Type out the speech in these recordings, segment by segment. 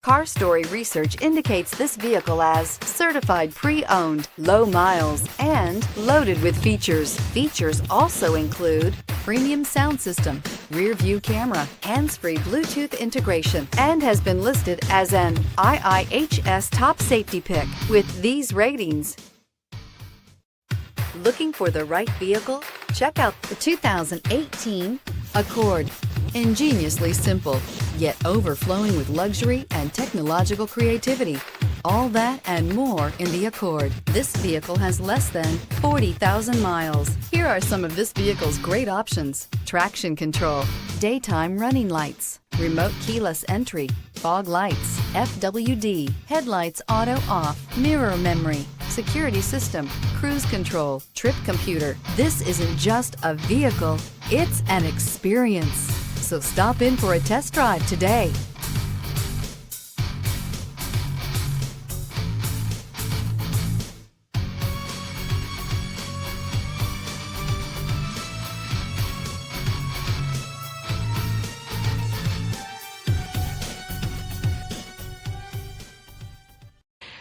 Car Story research indicates this vehicle as certified pre-owned, low miles, and loaded with features. Features also include premium sound system, rear view camera, hands-free Bluetooth integration, and has been listed as an IIHS top safety pick with these ratings. Looking for the right vehicle? Check out the 2018 Accord. Ingeniously simple, yet overflowing with luxury and technological creativity. All that and more in the Accord. This vehicle has less than 40,000 miles. Here are some of this vehicle's great options: traction control, daytime running lights, remote keyless entry, fog lights, FWD, headlights auto off, mirror memory, security system, cruise control, trip computer. This isn't just a vehicle, it's an experience. So stop in for a test drive today.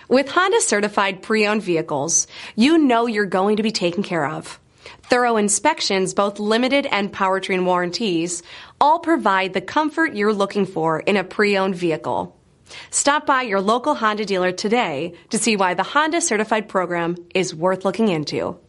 With Honda certified pre-owned vehicles, you know you're going to be taken care of. Thorough inspections, both limited and powertrain warranties, all provide the comfort you're looking for in a pre-owned vehicle. Stop by your local Honda dealer today to see why the Honda certified program is worth looking into.